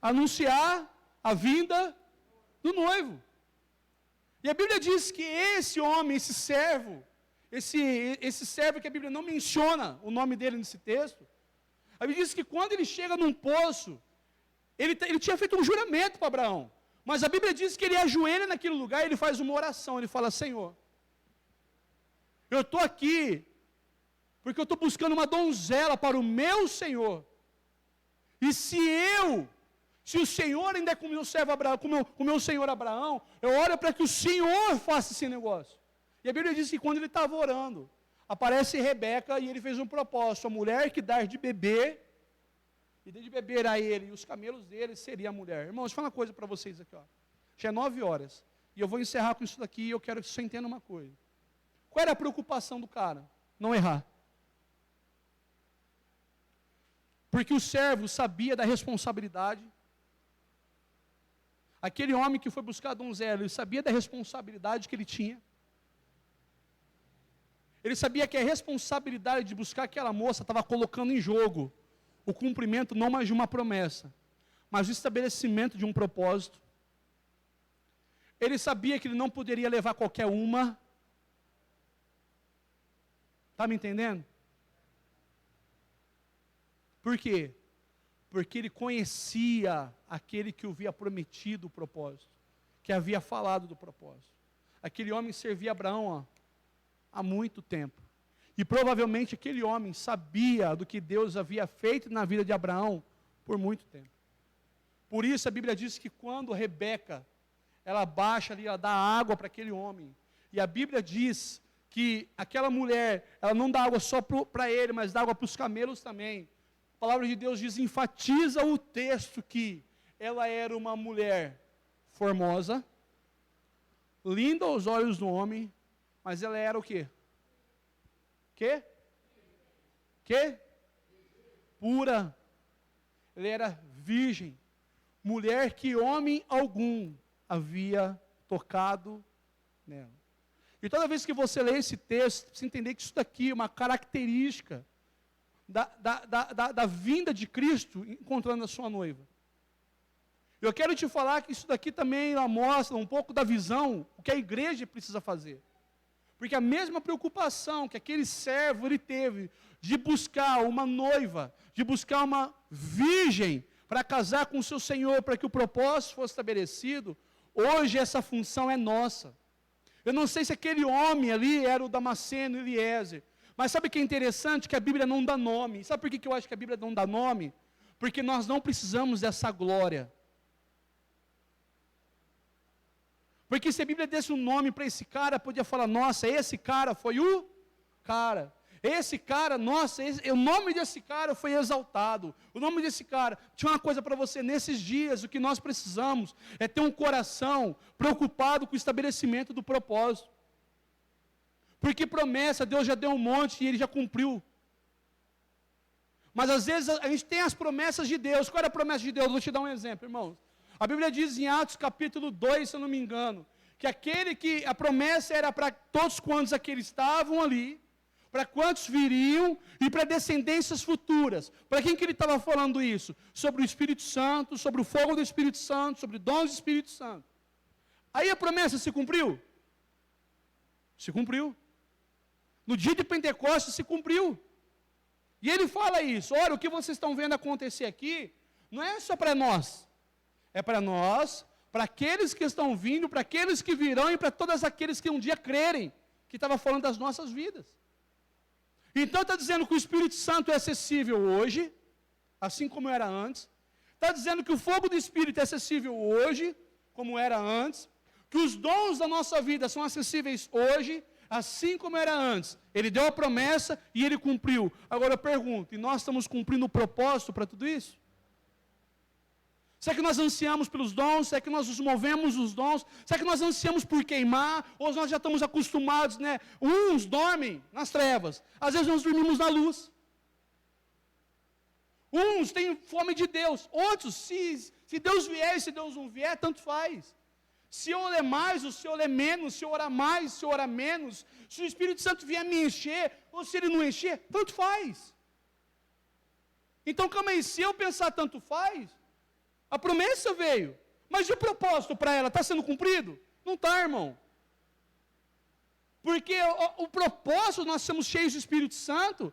Anunciar a vinda do noivo. E a Bíblia diz que esse homem, esse servo que a Bíblia não menciona o nome dele nesse texto, a Bíblia diz que quando ele chega num poço, ele tinha feito um juramento para Abraão, mas a Bíblia diz que ele ajoelha naquele lugar e ele faz uma oração, ele fala: Senhor, eu estou aqui porque eu estou buscando uma donzela para o meu Senhor, e se o Senhor ainda é com o meu servo Abraão, com o meu Senhor Abraão, eu oro para que o Senhor faça esse negócio. E a Bíblia diz que quando ele estava orando, aparece Rebeca e ele fez um propósito: a mulher que dar de beber, e de beber a ele e os camelos dele seria a mulher. Irmãos, deixa eu falar uma coisa para vocês aqui, ó. Já é 9h, e eu vou encerrar com isso daqui, e eu quero que você entenda uma coisa. Qual era a preocupação do cara? Não errar. Porque o servo sabia da responsabilidade. Aquele homem que foi buscar a donzela, ele sabia da responsabilidade que ele tinha. Ele sabia que a responsabilidade de buscar aquela moça estava colocando em jogo o cumprimento não mais de uma promessa, mas o estabelecimento de um propósito. Ele sabia que ele não poderia levar qualquer uma. Está me entendendo? Por quê? Porque ele conhecia aquele que o havia prometido o propósito, que havia falado do propósito. Aquele homem servia Abraão há muito tempo. E provavelmente aquele homem sabia do que Deus havia feito na vida de Abraão por muito tempo. Por isso a Bíblia diz que quando Rebeca, ela baixa ali, ela dá água para aquele homem. E a Bíblia diz que aquela mulher, ela não dá água só para ele, mas dá água para os camelos também. A palavra de Deus diz, enfatiza o texto que ela era uma mulher formosa, linda aos olhos do homem, mas ela era o quê? Pura. Ela era virgem. Mulher que homem algum havia tocado nela. E toda vez que você lê esse texto, você entender que isso daqui é uma característica da vinda de Cristo encontrando a sua noiva. Eu quero te falar que isso daqui também mostra um pouco da visão, o que a igreja precisa fazer. Porque a mesma preocupação que aquele servo ele teve de buscar uma noiva, de buscar uma virgem para casar com o seu Senhor, para que o propósito fosse estabelecido, hoje essa função é nossa. Eu não sei se aquele homem ali era o Damasceno Eliezer, mas sabe o que é interessante? Que a Bíblia não dá nome. Sabe por que eu acho que a Bíblia não dá nome? Porque nós não precisamos dessa glória. Porque se a Bíblia desse um nome para esse cara, podia falar: nossa, esse cara foi o cara. Esse cara, nossa, o nome desse cara foi exaltado. O nome desse cara. Tinha uma coisa para você: nesses dias, o que nós precisamos é ter um coração preocupado com o estabelecimento do propósito. Porque promessa, Deus já deu um monte e Ele já cumpriu. Mas às vezes a gente tem as promessas de Deus. Qual era a promessa de Deus? Vou te dar um exemplo, irmãos. A Bíblia diz em Atos capítulo 2, se eu não me engano, que a promessa era para todos quantos aqueles estavam ali, para quantos viriam e para descendências futuras. Para quem que ele estava falando isso? Sobre o Espírito Santo, sobre o fogo do Espírito Santo, sobre dons do Espírito Santo. Aí a promessa se cumpriu? Se cumpriu. No dia de Pentecostes se cumpriu. E ele fala isso: olha, o que vocês estão vendo acontecer aqui, não é só para nós. É para nós, para aqueles que estão vindo, para aqueles que virão e para todos aqueles que um dia crerem, que estava falando das nossas vidas. Então está dizendo que o Espírito Santo é acessível hoje, assim como era antes. Está dizendo que o fogo do Espírito é acessível hoje, como era antes. Que os dons da nossa vida são acessíveis hoje, assim como era antes. Ele deu a promessa e Ele cumpriu. Agora eu pergunto, e nós estamos cumprindo o propósito para tudo isso? Será que nós ansiamos pelos dons? Será que nós nos movemos nos dons? Será que nós ansiamos por queimar? Ou nós já estamos acostumados, né? Uns dormem nas trevas, às vezes nós dormimos na luz. Uns têm fome de Deus, outros, se Deus vier e se Deus não vier, tanto faz. Se eu ler mais, ou se eu ler menos, se eu orar mais, se eu orar menos, se o Espírito Santo vier me encher, ou se ele não encher, tanto faz. Então, calma aí, se eu pensar tanto faz, a promessa veio, Mas e o propósito para ela? Está sendo cumprido? Não está, irmão. Porque o propósito, nós somos cheios do Espírito Santo,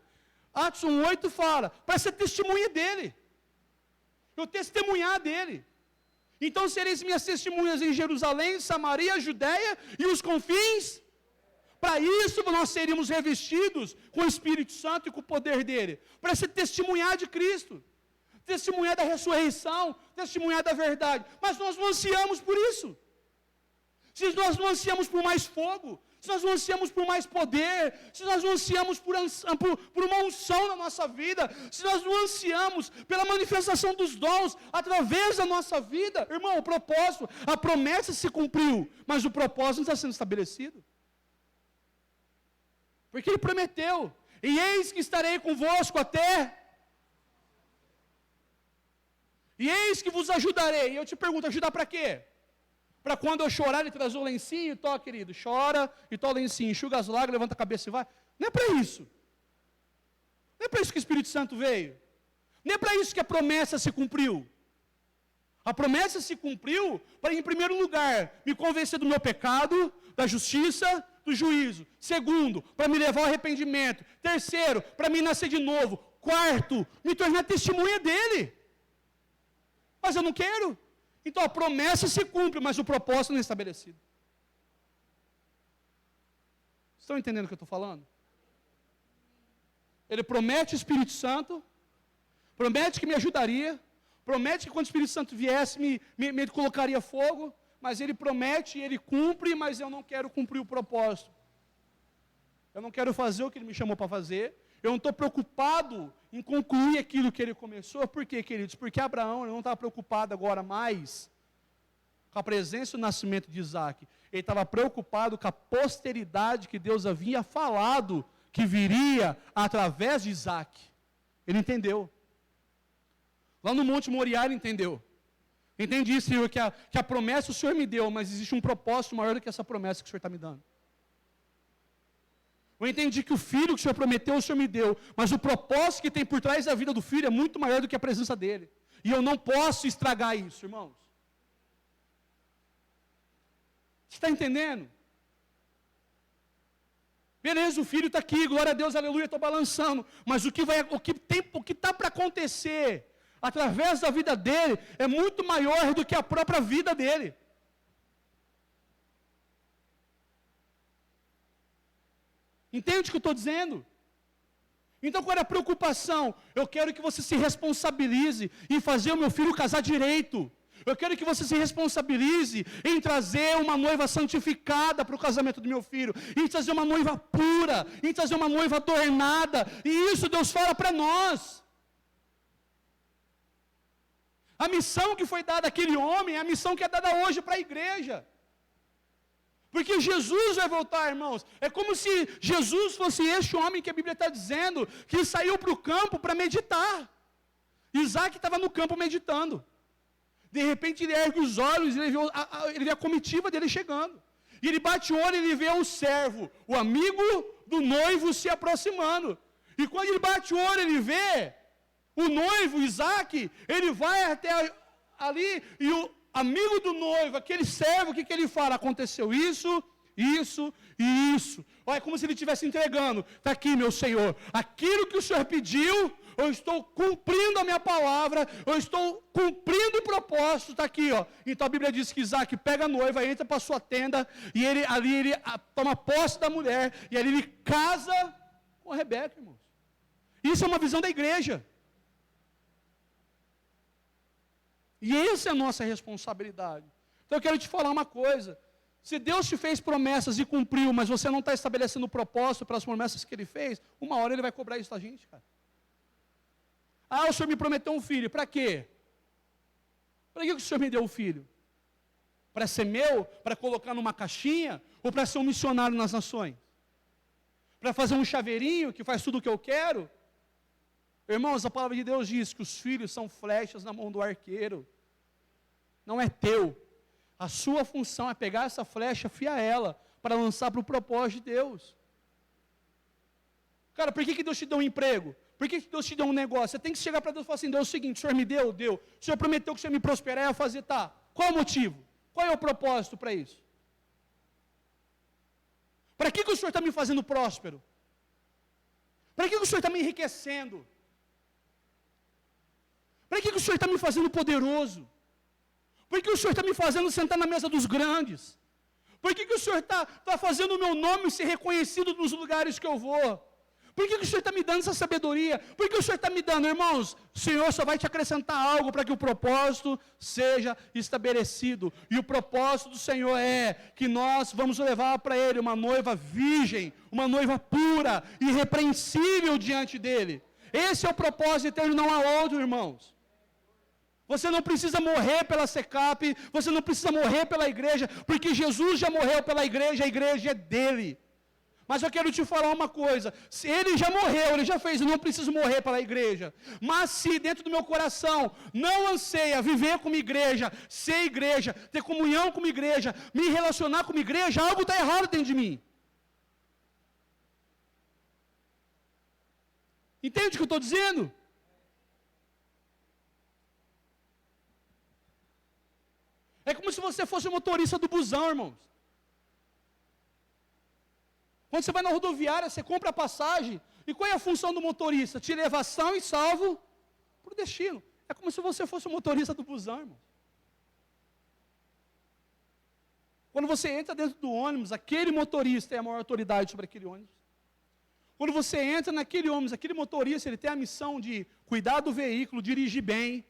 Atos 1:8 fala, para ser testemunha dele. Eu testemunhar dele. Então sereis minhas testemunhas em Jerusalém, Samaria, Judéia e os confins. Para isso nós seríamos revestidos com o Espírito Santo e com o poder dele. Para ser testemunhar de Cristo. Testemunhar da ressurreição, testemunhar da verdade. Mas nós não ansiamos por isso. Se nós não ansiamos por mais fogo, se nós não ansiamos por mais poder, se nós não ansiamos por uma unção na nossa vida, se nós não ansiamos pela manifestação dos dons através da nossa vida, irmão, o propósito, a promessa se cumpriu, mas o propósito não está sendo estabelecido. Porque ele prometeu, e eis que estarei convosco até, e eis que vos ajudarei. E eu te pergunto, ajudar para quê? Para quando eu chorar, ele traz o lencinho e tó, querido, chora e tó o lencinho, enxuga as lágrimas, levanta a cabeça e vai. Não é para isso. Não é para isso que o Espírito Santo veio. Não é para isso que a promessa se cumpriu. A promessa se cumpriu para, em primeiro lugar, me convencer do meu pecado, da justiça, do juízo. Segundo, para me levar ao arrependimento. Terceiro, para me nascer de novo. Quarto, me tornar testemunha dele. Mas eu não quero. Então a promessa se cumpre, mas o propósito não é estabelecido. Estão entendendo o que eu estou falando? Ele promete o Espírito Santo, promete que me ajudaria, promete que quando o Espírito Santo viesse, me colocaria fogo, mas ele promete e ele cumpre, mas eu não quero cumprir o propósito. Eu não quero fazer o que ele me chamou para fazer, eu não estou preocupado em concluir aquilo que ele começou. Por quê, queridos? Porque Abraão não estava preocupado agora mais com a presença e o nascimento de Isaac. Ele estava preocupado com a posteridade que Deus havia falado que viria através de Isaac. Ele entendeu. Lá no Monte Moriá ele entendeu. Entendi, Senhor, que a promessa o Senhor me deu, mas existe um propósito maior do que essa promessa que o Senhor está me dando. Eu entendi que o filho que o Senhor prometeu, o Senhor me deu, mas o propósito que tem por trás da vida do filho é muito maior do que a presença dele. E eu não posso estragar isso, irmãos. Você está entendendo? Beleza, o filho está aqui, glória a Deus, aleluia, estou balançando. Mas o que está para acontecer através da vida dele é muito maior do que a própria vida dele. Entende o que eu estou dizendo? Então qual é a preocupação? Eu quero que você se responsabilize em fazer o meu filho casar direito. Eu quero que você se responsabilize em trazer uma noiva santificada para o casamento do meu filho. Em trazer uma noiva pura. Em trazer uma noiva adornada. E isso Deus fala para nós. A missão que foi dada àquele homem é a missão que é dada hoje para a igreja. Porque Jesus vai voltar, irmãos. É como se Jesus fosse este homem que a Bíblia está dizendo, que saiu para o campo para meditar. Isaac estava no campo meditando. De repente ele ergue os olhos, ele vê a comitiva dele chegando. E ele bate o olho e ele vê o servo, o amigo do noivo se aproximando. E quando ele bate o olho, ele vê o noivo, Isaac, ele vai até ali e o amigo do noivo, aquele servo, o que ele fala? Aconteceu isso, isso e isso. Olha, é como se ele estivesse entregando. Está aqui, meu Senhor. Aquilo que o Senhor pediu, eu estou cumprindo a minha palavra, eu estou cumprindo o propósito. Está aqui, ó. Então a Bíblia diz que Isaac pega a noiva, entra para a sua tenda, e ele toma posse da mulher, e ali ele casa com a Rebeca, irmãos. Isso é uma visão da igreja. E essa é a nossa responsabilidade. Então eu quero te falar uma coisa. Se Deus te fez promessas e cumpriu, mas você não está estabelecendo propósito para as promessas que Ele fez, uma hora Ele vai cobrar isso da gente, cara. Ah, o Senhor me prometeu um filho. Para quê? Para que o Senhor me deu um filho? Para ser meu? Para colocar numa caixinha? Ou para ser um missionário nas nações? Para fazer um chaveirinho que faz tudo o que eu quero? Irmãos, a palavra de Deus diz que os filhos são flechas na mão do arqueiro. Não é teu. A sua função é pegar essa flecha, afiar ela, para lançar para o propósito de Deus. Cara, por que Deus te deu um emprego? Por que Deus te deu um negócio? Você tem que chegar para Deus e falar assim, Deus, é o seguinte, o Senhor me deu? Deu. O Senhor prometeu que o Senhor me prosperar, eu ia fazer, tá. Qual o motivo? Qual é o propósito para isso? Para que o Senhor está me fazendo próspero? Para que o Senhor está me enriquecendo? Para que o Senhor está me fazendo poderoso? Por que o Senhor está me fazendo sentar na mesa dos grandes? Por que o Senhor está fazendo o meu nome ser reconhecido nos lugares que eu vou? Por que o Senhor está me dando essa sabedoria? Por que o Senhor está me dando? Irmãos, o Senhor só vai te acrescentar algo para que o propósito seja estabelecido. E o propósito do Senhor é que nós vamos levar para Ele uma noiva virgem, uma noiva pura, irrepreensível diante dEle. Esse é o propósito eterno, não há outro, irmãos. Você não precisa morrer pela SECAP, você não precisa morrer pela igreja, porque Jesus já morreu pela igreja, a igreja é dele. Mas eu quero te falar uma coisa, se ele já morreu, ele já fez, eu não preciso morrer pela igreja. Mas se dentro do meu coração não anseia viver como igreja, ser igreja, ter comunhão como igreja, me relacionar como igreja, algo está errado dentro de mim. Entende o que eu estou dizendo? É como se você fosse o motorista do busão, irmãos. Quando você vai na rodoviária, você compra a passagem. E qual é a função do motorista? Te levar são e salvo para o destino. É como se você fosse o motorista do busão, irmão. Quando você entra dentro do ônibus, aquele motorista é a maior autoridade sobre aquele ônibus. Quando você entra naquele ônibus, aquele motorista, ele tem a missão de cuidar do veículo, dirigir bem.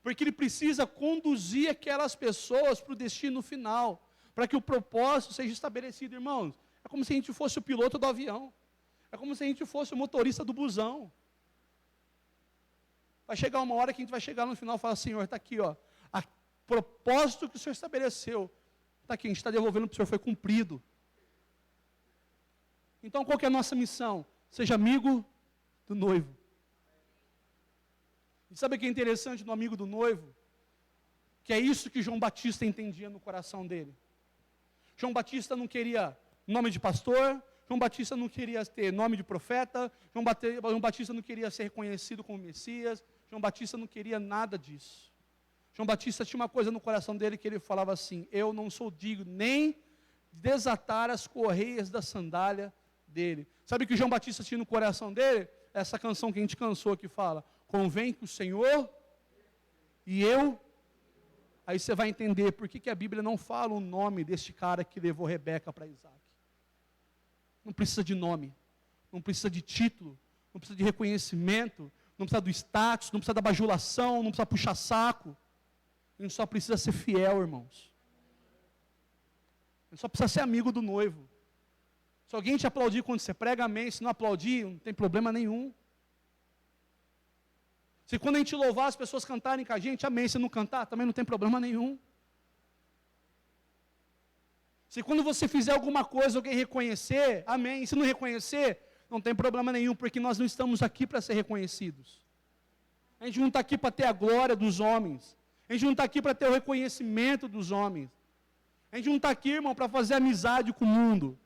Porque ele precisa conduzir aquelas pessoas para o destino final. Para que o propósito seja estabelecido, irmãos. É como se a gente fosse o piloto do avião. É como se a gente fosse o motorista do busão. Vai chegar uma hora que a gente vai chegar no final e falar, Senhor, está aqui, ó. O propósito que o Senhor estabeleceu. Está aqui, a gente está devolvendo para o Senhor, foi cumprido. Então, qual que é a nossa missão? Seja amigo do noivo. E sabe o que é interessante no amigo do noivo? Que é isso que João Batista entendia no coração dele. João Batista não queria nome de pastor, João Batista não queria ter nome de profeta, João Batista não queria ser reconhecido como Messias, João Batista não queria nada disso. João Batista tinha uma coisa no coração dele que ele falava assim, eu não sou digno nem de desatar as correias da sandália dele. Sabe o que João Batista tinha no coração dele? Essa canção que a gente cansou que fala, convém que o Senhor e eu, aí você vai entender por que a Bíblia não fala o nome deste cara que levou Rebeca para Isaac. Não precisa de nome, não precisa de título, não precisa de reconhecimento, não precisa do status, não precisa da bajulação, não precisa puxar saco. A gente só precisa ser fiel, irmãos. A gente só precisa ser amigo do noivo. Se alguém te aplaudir quando você prega, amém. Se não aplaudir, não tem problema nenhum. Se quando a gente louvar, as pessoas cantarem com a gente, amém. Se não cantar, também não tem problema nenhum. Se quando você fizer alguma coisa, alguém reconhecer, amém. Se não reconhecer, não tem problema nenhum, porque nós não estamos aqui para ser reconhecidos. A gente não está aqui para ter a glória dos homens. A gente não está aqui para ter o reconhecimento dos homens. A gente não está aqui, irmão, para fazer amizade com o mundo.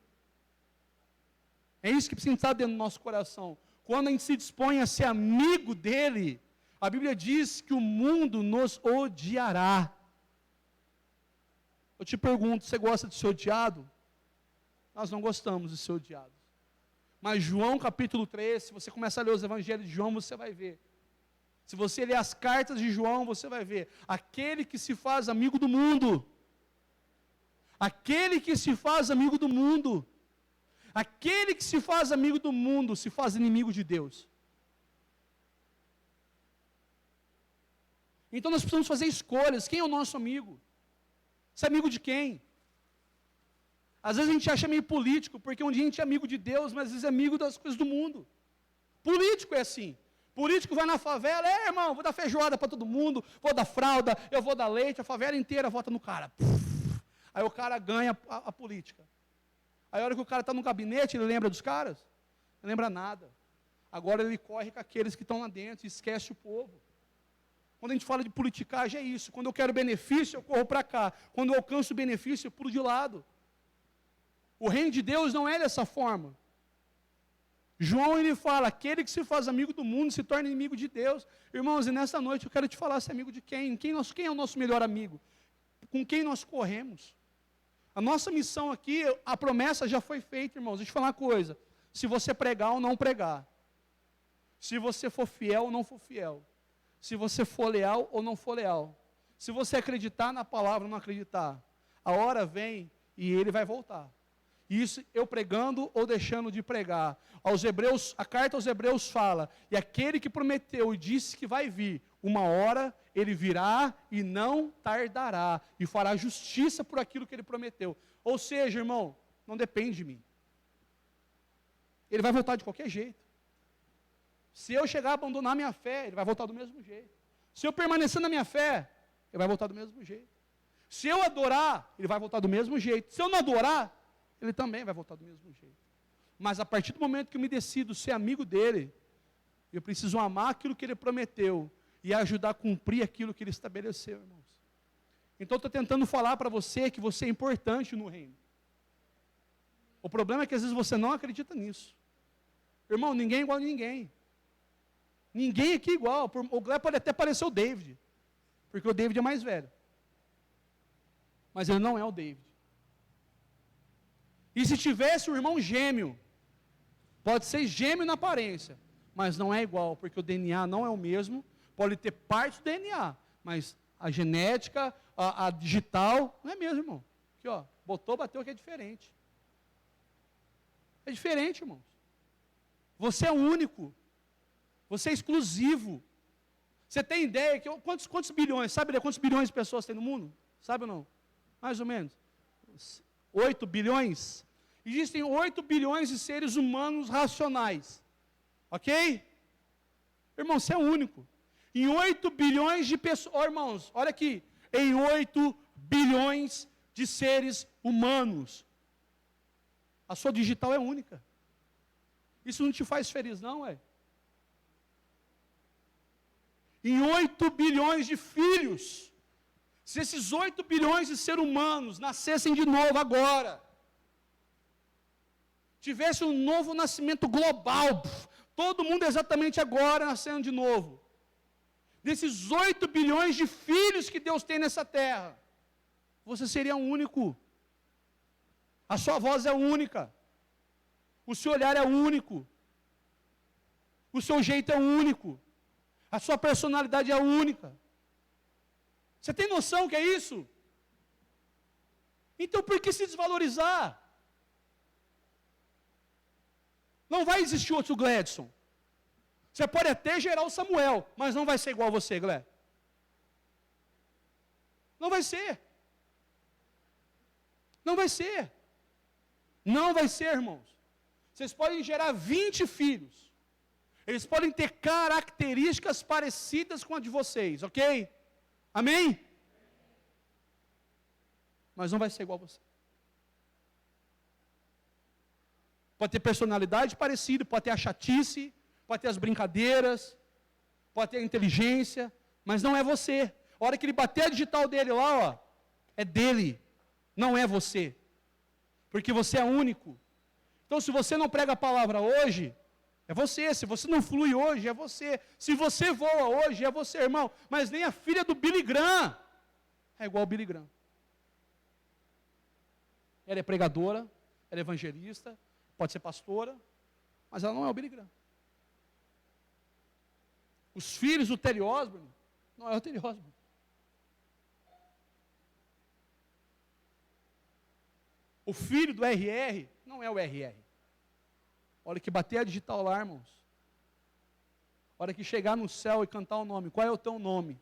É isso que precisa estar dentro do nosso coração. Quando a gente se dispõe a ser amigo dele, a Bíblia diz que o mundo nos odiará. Eu te pergunto, você gosta de ser odiado? Nós não gostamos de ser odiados. Mas João capítulo 3, se você começar a ler os evangelhos de João, você vai ver. Se você ler as cartas de João, você vai ver. Aquele que se faz amigo do mundo. Aquele que se faz amigo do mundo. Aquele que se faz amigo do mundo, se faz inimigo de Deus. Então nós precisamos fazer escolhas. Quem é o nosso amigo? Você é amigo de quem? Às vezes a gente acha meio político, porque um dia a gente é amigo de Deus, mas às vezes é amigo das coisas do mundo. Político é assim. Político vai na favela, irmão, vou dar feijoada para todo mundo, vou dar fralda, eu vou dar leite, a favela inteira vota no cara. Aí o cara ganha a política. Aí a hora que o cara está no gabinete, ele lembra dos caras? Não lembra nada. Agora ele corre com aqueles que estão lá dentro e esquece o povo. Quando a gente fala de politicagem é isso. Quando eu quero benefício, eu corro para cá. Quando eu alcanço o benefício, eu pulo de lado. O reino de Deus não é dessa forma. João, ele fala, aquele que se faz amigo do mundo se torna inimigo de Deus. Irmãos, e nessa noite eu quero te falar, se é amigo de quem? Quem é o nosso melhor amigo? Com quem nós corremos? A nossa missão aqui, a promessa já foi feita, irmãos. Deixa eu te falar uma coisa. Se você pregar ou não pregar. Se você for fiel ou não for fiel. Se você for leal ou não for leal. Se você acreditar na palavra ou não acreditar. A hora vem e ele vai voltar. Isso eu pregando ou deixando de pregar. A carta aos Hebreus fala, e aquele que prometeu e disse que vai vir, uma hora ele virá e não tardará, e fará justiça por aquilo que ele prometeu. Ou seja, irmão, não depende de mim. Ele vai voltar de qualquer jeito. Se eu chegar a abandonar minha fé, ele vai voltar do mesmo jeito. Se eu permanecer na minha fé, ele vai voltar do mesmo jeito. Se eu adorar, ele vai voltar do mesmo jeito. Se eu não adorar, ele também vai voltar do mesmo jeito. Mas a partir do momento que eu me decido ser amigo dele, eu preciso amar aquilo que ele prometeu e ajudar a cumprir aquilo que ele estabeleceu, irmãos. Então, eu estou tentando falar para você que você é importante no reino. O problema é que às vezes você não acredita nisso. Irmão, ninguém é igual a ninguém. Ninguém aqui é igual. O Gleb pode até parecer o David, porque o David é mais velho. Mas ele não é o David. E se tivesse um irmão gêmeo, pode ser gêmeo na aparência, mas não é igual, porque o DNA não é o mesmo, pode ter parte do DNA, mas a genética, a digital, não é mesmo, irmão. Aqui, ó, botou, bateu, que é diferente. É diferente, irmãos. Você é único, você é exclusivo. Você tem ideia que quantos bilhões, sabe quantos bilhões de pessoas tem no mundo? Sabe ou não? Mais ou menos. 8 bilhões? Existem 8 bilhões de seres humanos racionais. Ok? Irmão, você é único. Em 8 bilhões de pessoas, irmãos, olha aqui. Em 8 bilhões de seres humanos. A sua digital é única. Isso não te faz feliz, não, é? Em 8 bilhões de filhos. Se esses 8 bilhões de seres humanos nascessem de novo agora, tivesse um novo nascimento global, todo mundo exatamente agora nascendo de novo, desses 8 bilhões de filhos que Deus tem nessa terra, você seria único, a sua voz é única, o seu olhar é único, o seu jeito é único, a sua personalidade é única. Você tem noção que é isso? Então por que se desvalorizar? Não vai existir outro Gledson. Você pode até gerar o Samuel, mas não vai ser igual a você, Gled. Não vai ser. Não vai ser. Não vai ser, irmãos. Vocês podem gerar 20 filhos. Eles podem ter características parecidas com a de vocês, ok? Amém? Mas não vai ser igual a você. Pode ter personalidade parecida, pode ter a chatice, pode ter as brincadeiras, pode ter a inteligência, mas não é você. A hora que ele bater a digital dele lá, ó, é dele, não é você. Porque você é único. Então, se você não prega a palavra hoje, é você. Se você não flui hoje, é você. Se você voa hoje, é você, irmão. Mas nem a filha do Billy Graham é igual ao Billy Graham. Ela é pregadora, ela é evangelista, pode ser pastora, mas ela não é o Billy Graham. Os filhos do Terry Osborne não é o Terry Osborne. O filho do RR não é o RR. Olha que bater a digital lá, irmãos. Hora que chegar no céu e cantar o nome, qual é o teu nome?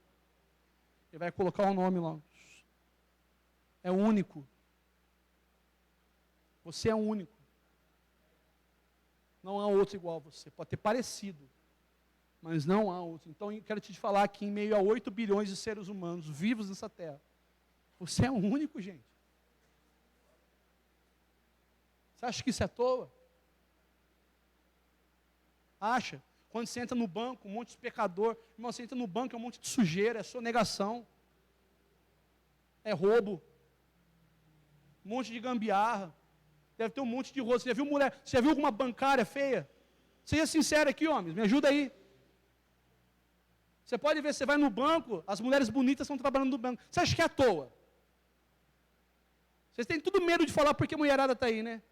Ele vai colocar o nome lá. É único. Você é único. Não há outro igual a você. Pode ter parecido, mas não há outro. Então, eu quero te falar que em meio a 8 bilhões de seres humanos vivos nessa terra, você é o único, gente. Você acha que isso é à toa? Acha? Quando você entra no banco, um monte de pecador. Irmão, você entra no banco, é um monte de sujeira, é sonegação. É roubo. Um monte de gambiarra. Deve ter um monte de rosto. Você já viu mulher? Você já viu alguma bancária feia? Seja sincero aqui, homens, me ajuda aí. Você pode ver, você vai no banco, as mulheres bonitas estão trabalhando no banco. Você acha que é à toa? Vocês têm tudo medo de falar porque a mulherada está aí, né?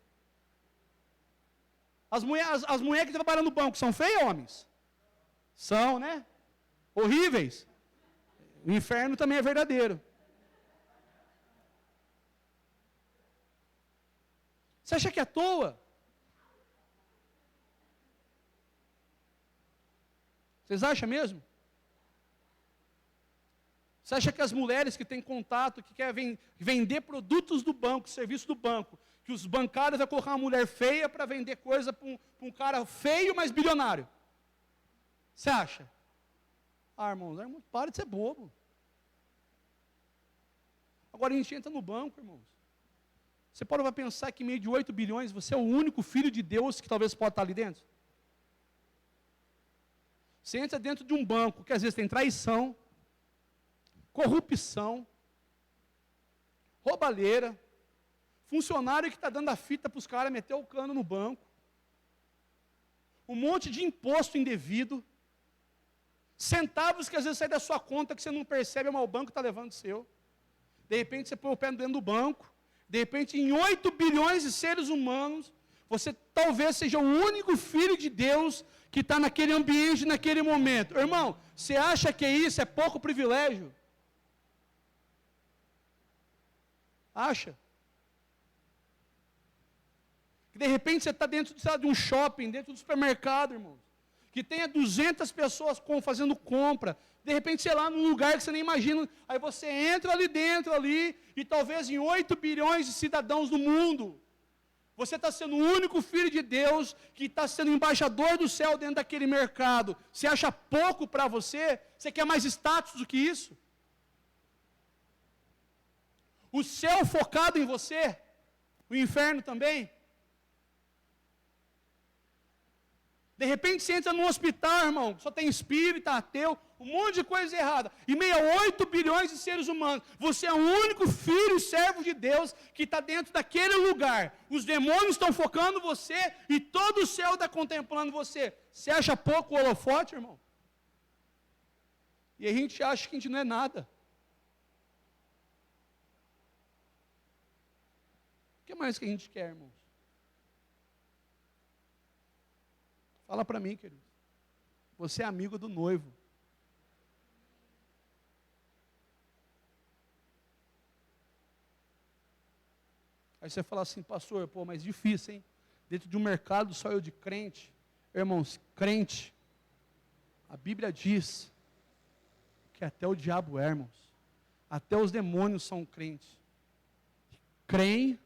As mulheres que trabalham no banco são feias, homens? São, né? Horríveis. O inferno também é verdadeiro. Você acha que é à toa? Vocês acham mesmo? Você acha que as mulheres que têm contato, que querem vender produtos do banco, serviço do banco, que os bancários vão colocar uma mulher feia para vender coisa para um cara feio, mas bilionário? Você acha? Irmãos, para de ser bobo. Agora a gente entra no banco, irmãos. Você pode pensar que em meio de 8 bilhões, você é o único filho de Deus que talvez pode estar ali dentro? Você entra dentro de um banco que às vezes tem traição, corrupção, roubalheira, funcionário que está dando a fita para os caras meter o cano no banco, um monte de imposto indevido, centavos que às vezes saem da sua conta que você não percebe, mas o banco está levando o seu. De repente você põe o pé dentro do banco, de repente em 8 bilhões de seres humanos, você talvez seja o único filho de Deus que está naquele ambiente, naquele momento. Irmão, você acha que isso é pouco privilégio? Acha? Que de repente você está dentro de um shopping, dentro do supermercado, irmãos, que tenha 200 pessoas fazendo compra, de repente, sei lá, num lugar que você nem imagina, aí você entra ali dentro, e talvez em 8 bilhões de cidadãos do mundo, você está sendo o único filho de Deus que está sendo embaixador do céu dentro daquele mercado. Você acha pouco para você? Você quer mais status do que isso? O céu focado em você, o inferno também. De repente você entra num hospital, irmão, só tem espírita, ateu, um monte de coisa errada. Em meio a 8 bilhões de seres humanos, você é o único filho e servo de Deus que está dentro daquele lugar. Os demônios estão focando você e todo o céu está contemplando você. Você acha pouco o holofote, irmão? E a gente acha que a gente não é nada. O que mais que a gente quer, irmãos? Fala para mim, querido. Você é amigo do noivo. Aí você fala assim, pastor, mas difícil, hein? Dentro de um mercado só eu de crente. Irmãos, crente, a Bíblia diz que até o diabo é, irmãos. Até os demônios são crentes. Creem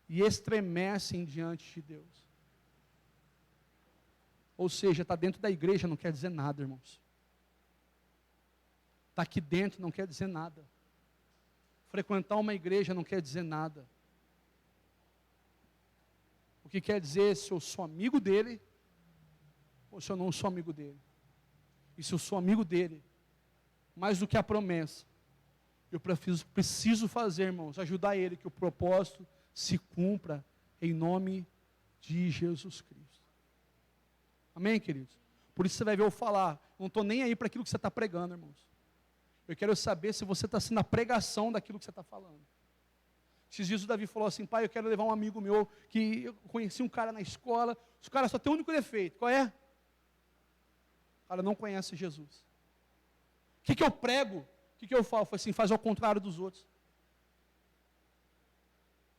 e estremecem diante de Deus. Ou seja, está dentro da igreja não quer dizer nada, irmãos. Está aqui dentro não quer dizer nada. Frequentar uma igreja não quer dizer nada. O que quer dizer se eu sou amigo dele ou se eu não sou amigo dele. E se eu sou amigo dele, mais do que a promessa, eu preciso fazer, irmãos, ajudar ele que o propósito se cumpra em nome de Jesus Cristo. Amém, queridos? Por isso você vai ver eu falar, não estou nem aí para aquilo que você está pregando, irmãos. Eu quero saber se você está sendo a pregação daquilo que você está falando. Esses dias o Davi falou assim, pai, eu quero levar um amigo meu, que eu conheci um cara na escola, os caras só tem um único defeito, qual é? O cara não conhece Jesus. O que eu prego? O que eu falo? Foi assim, faz ao contrário dos outros.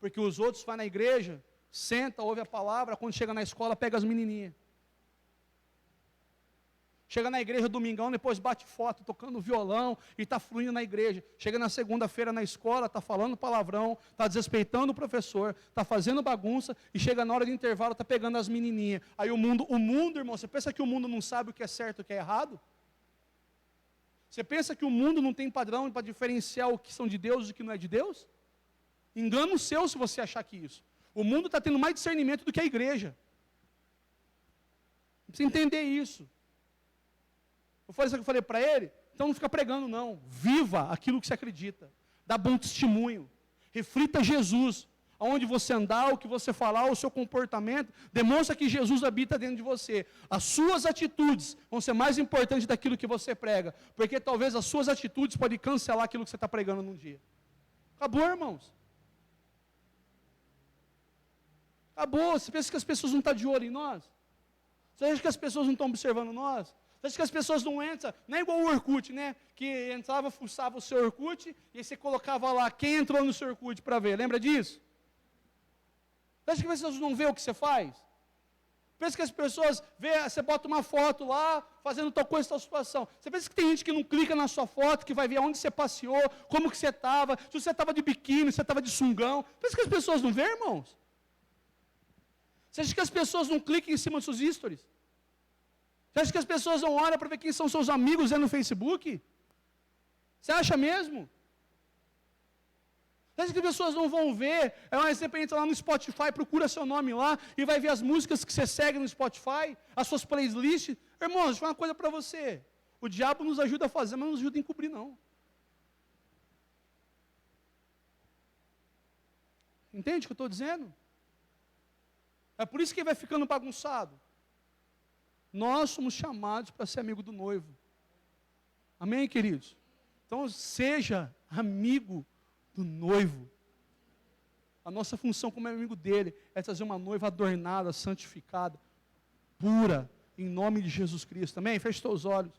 Porque os outros vão na igreja, senta, ouve a palavra, quando chega na escola, pega as menininhas. Chega na igreja domingão, depois bate foto, tocando violão, e está fluindo na igreja. Chega na segunda-feira na escola, está falando palavrão, está desrespeitando o professor, está fazendo bagunça, e chega na hora de intervalo, está pegando as menininhas. Aí o mundo, irmão, você pensa que o mundo não sabe o que é certo e o que é errado? Você pensa que o mundo não tem padrão para diferenciar o que são de Deus e o que não é de Deus? Engano seu se você achar que isso. O mundo está tendo mais discernimento do que a igreja. Você entender isso. Eu falei isso que eu falei para ele, então não fica pregando não, viva aquilo que você acredita, dá bom testemunho, reflita Jesus, aonde você andar, o que você falar, o seu comportamento, demonstra que Jesus habita dentro de você. As suas atitudes vão ser mais importantes daquilo que você prega, porque talvez as suas atitudes podem cancelar aquilo que você está pregando num dia. Acabou, irmãos. Acabou. Você pensa que as pessoas não estão de olho em nós? Você acha que as pessoas não estão observando nós? Você acha que as pessoas não entram? Não é igual o Orkut, né? Que entrava, fuçava o seu Orkut, e aí você colocava lá quem entrou no seu Orkut para ver. Lembra disso? Você acha que as pessoas não vê o que você faz? Pensa que as pessoas vê, você bota uma foto lá, fazendo tal coisa, tal situação. Você pensa que tem gente que não clica na sua foto, que vai ver onde você passeou, como que você estava, se você estava de biquíni, se você estava de sungão. Pensa que as pessoas não vê, irmãos? Você acha que as pessoas não clicam em cima dos seus stories? Você acha que as pessoas não olham para ver quem são seus amigos no Facebook? Você acha mesmo? Você acha que as pessoas não vão ver? É um exemplo, entra lá no Spotify, procura seu nome lá, e vai ver as músicas que você segue no Spotify, as suas playlists. Irmãos, deixa eu falar uma coisa para você. O diabo nos ajuda a fazer, mas não nos ajuda a encobrir, não. Entende o que eu estou dizendo? É por isso que ele vai ficando bagunçado. Nós somos chamados para ser amigo do noivo. Amém, queridos? Então, seja amigo do noivo. A nossa função como amigo dele é trazer uma noiva adornada, santificada, pura, em nome de Jesus Cristo. Amém? Feche seus olhos.